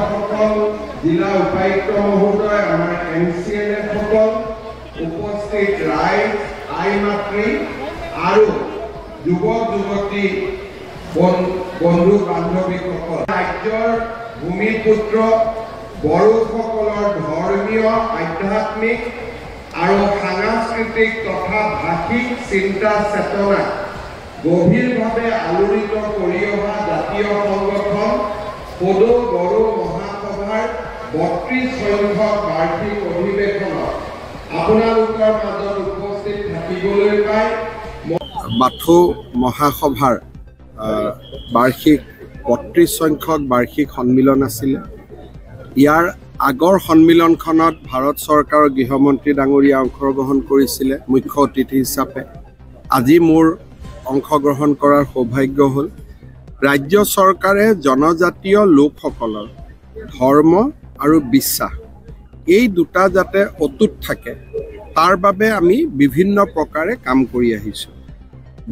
সকল জিলা উপায়ুক্ত মহোদয়, আমাৰ MCLA সকল, উপস্থিত ৰাইজ, আই মাতৃ আৰু যুৱক যুৱতী বন্ধু বান্ধৱীসকল, ৰাজ্যৰ ভূমিপুত্ৰ বড়োসকলৰ ধৰ্মীয়, আধ্যাত্মিক আৰু সাংস্কৃতিক তথা ভাষিক চিন্তা চেতনা গভীৰভাৱে আলোড়িত কৰি অহা জাতীয় সংগঠন সদৌ বড়ো মহাসভাৰ ৩২ সংখ্যক বাৰ্ষিক অধিৱেশনত আপোনালোকৰ মাজত উপস্থিত থাকিবলৈ পাই বাথৌ মহাসভাৰ বাৰ্ষিক ৩২ সংখ্যক বাৰ্ষিক সন্মিলন আছিলে। ইয়াৰ আগৰ সন্মিলনখনত ভাৰত চৰকাৰৰ গৃহমন্ত্ৰী ডাঙৰীয়া অংশগ্ৰহণ কৰিছিলে মুখ্য অতিথি হিচাপে। আজি মোৰ অংশগ্ৰহণ কৰাৰ সৌভাগ্য হ'ল। ৰাজ্য চৰকাৰে জনজাতীয় লোকসকলৰ ধৰ্ম আৰু বিশ্বাস এই দুটা যাতে অটুট থাকে তাৰ বাবে আমি বিভিন্ন প্ৰকাৰে কাম কৰি আহিছোঁ।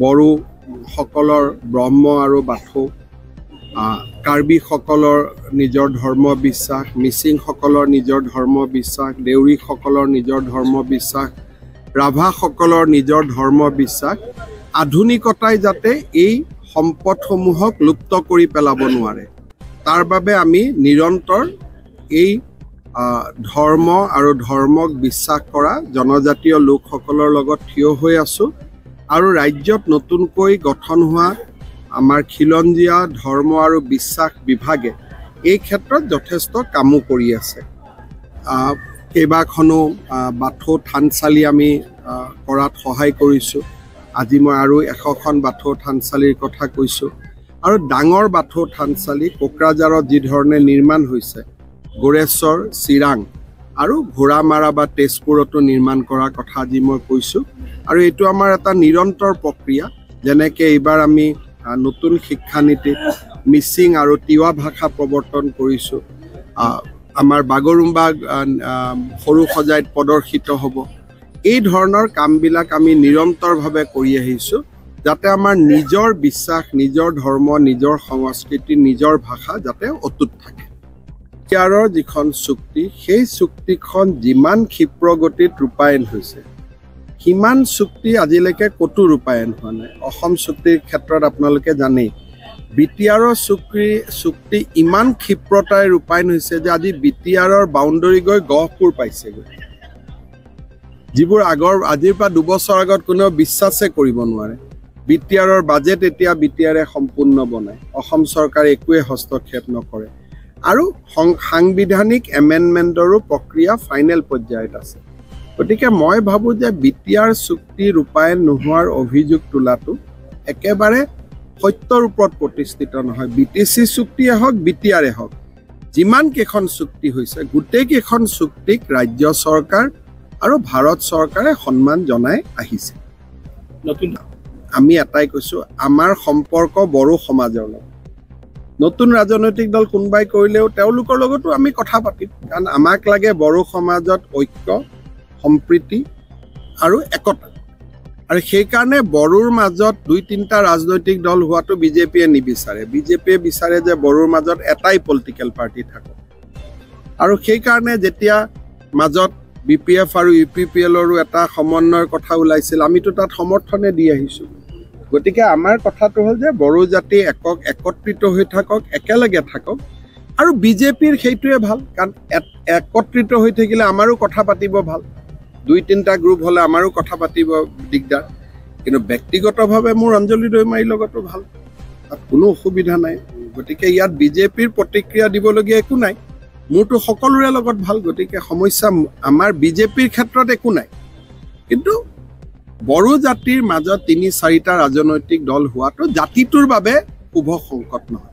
বড়োসকলৰ ব্ৰহ্ম আৰু বাথৌ, কাৰ্বিসকলৰ নিজৰ ধৰ্ম বিশ্বাস, মিচিংসকলৰ নিজৰ ধৰ্ম বিশ্বাস, দেউৰীসকলৰ নিজৰ ধৰ্ম বিশ্বাস, ৰাভাসকলৰ নিজৰ ধৰ্ম বিশ্বাস, আধুনিকতাই যাতে এই সম্পদসমূহক লুপ্ত কৰি পেলাব নোৱাৰে তাৰ বাবে আমি নিৰন্তৰ এই ধৰ্ম আৰু ধৰ্মক বিশ্বাস কৰা জনজাতীয় লোকসকলৰ লগত থিয় হৈ আছোঁ। আৰু ৰাজ্যত নতুনকৈ গঠন হোৱা আমাৰ খিলঞ্জীয়া ধৰ্ম আৰু বিশ্বাস বিভাগে এই ক্ষেত্ৰত যথেষ্ট কামো কৰি আছে। কেইবাখনো বাথৌ থানচালি আমি কৰাত সহায় কৰিছোঁ। আজি মই আৰু 100খন বাথৌ থানচালিৰ কথা কৈছোঁ। আৰু ডাঙৰ বাথৌ থানচালি কোকৰাঝাৰত যি ধৰণে নিৰ্মাণ হৈছে, গোৰেশ্বৰ, চিৰাং আৰু ঘোঁৰামাৰা বা তেজপুৰতো নিৰ্মাণ কৰাৰ কথা আজি মই কৈছোঁ। আৰু এইটো আমাৰ এটা নিৰন্তৰ প্ৰক্ৰিয়া। যেনেকৈ এইবাৰ আমি নতুন শিক্ষানীতিত মিচিং আৰু তিৱা ভাষা প্ৰৱৰ্তন কৰিছোঁ। আমাৰ বাগৰুম্বা সৰু সজাইত প্ৰদৰ্শিত হ'ব। এই ধৰণৰ কামবিলাক আমি নিৰন্তৰভাৱে কৰি আহিছোঁ যাতে আমাৰ নিজৰ বিশ্বাস, নিজৰ ধৰ্ম, নিজৰ সংস্কৃতি, নিজৰ ভাষা যাতে অটুট থাকে। ইয়াৰৰ যিখন চুক্তি, সেই চুক্তিখন যিমান ক্ষীপ্ৰ গতিত ৰূপায়ণ হৈছে সিমান চুক্তি আজিলৈকে ক'তো ৰূপায়ণ হোৱা নাই। অসম চুক্তিৰ ক্ষেত্ৰত আপোনালোকে জানেই BTRৰ চুক্তি ইমান ক্ষীপ্ৰতাৰে ৰূপায়ণ হৈছে যে আজি BTRৰ বাউণ্ডৰী গৈ গহপুৰ পাইছেগৈ, যিবোৰ আজিৰ পৰা 2 বছৰ আগত কোনেও বিশ্বাসে কৰিব নোৱাৰে। BTRৰ বাজেট এতিয়া BTRে সম্পূৰ্ণ বনায়। অসম চৰকাৰে একোৱে হস্তক্ষেপ নকৰে। আৰু সাংবিধানিক এমেণ্ডমেণ্টৰো প্ৰক্ৰিয়া ফাইনেল পৰ্যায়ত আছে। গতিকে মই ভাবোঁ যে BTR চুক্তি ৰূপায়ণ নোহোৱাৰ অভিযোগ তোলাটো একেবাৰে সত্যৰ ওপৰত প্ৰতিষ্ঠিত নহয়। BTC চুক্তিয়ে হওক, BTRে হওক, যিমান কেইখন চুক্তি হৈছে গোটেইকেইখন চুক্তিক ৰাজ্য চৰকাৰ আৰু ভাৰত চৰকাৰে সন্মান জনাই আহিছে। আমি এটাই কৈছোঁ, আমাৰ সম্পৰ্ক বড়ো সমাজৰ লগত। নতুন ৰাজনৈতিক দল কোনোবাই কৰিলেও তেওঁলোকৰ লগতো আমি কথা পাতিম, কাৰণ আমাক লাগে বড়ো সমাজত ঐক্য, সম্প্ৰীতি আৰু একতা। আৰু সেইকাৰণে বড়োৰ মাজত 2-3টা ৰাজনৈতিক দল হোৱাটো BJPয়ে নিবিচাৰে। BJPয়ে বিচাৰে যে বড়োৰ মাজত এটাই পলিটিকেল পাৰ্টি থাকক। আৰু সেইকাৰণে যেতিয়া মাজত BPF আৰু UPPLৰো এটা সমন্বয়ৰ কথা ওলাইছিল, আমিতো তাত সমৰ্থনে দি আহিছোঁ। গতিকে আমাৰ কথাটো হ'ল যে বড়ো জাতি একত্ৰিত হৈ থাকক, একেলগে থাকক। আৰু BJPৰ সেইটোৱে ভাল, কাৰণ একত্ৰিত হৈ থাকিলে আমাৰো কথা পাতিব ভাল। 2-3টা গ্ৰুপ হ'লে আমাৰো কথা পাতিব দিগদাৰ। কিন্তু ব্যক্তিগতভাৱে মোৰ অঞ্জলি দৈমাৰীৰ লগতো ভাল, তাত কোনো অসুবিধা নাই। গতিকে ইয়াত BJPৰ প্ৰতিক্ৰিয়া দিবলগীয়া একো নাই। মোৰতো সকলোৰে লগত ভাল। গতিকে সমস্যা আমাৰ BJPৰ ক্ষেত্ৰত একো নাই। কিন্তু বড়ো জাতিৰ মাজত 3-4টা ৰাজনৈতিক দল হোৱাটো জাতিটোৰ বাবে শুভ সংকট নহয়।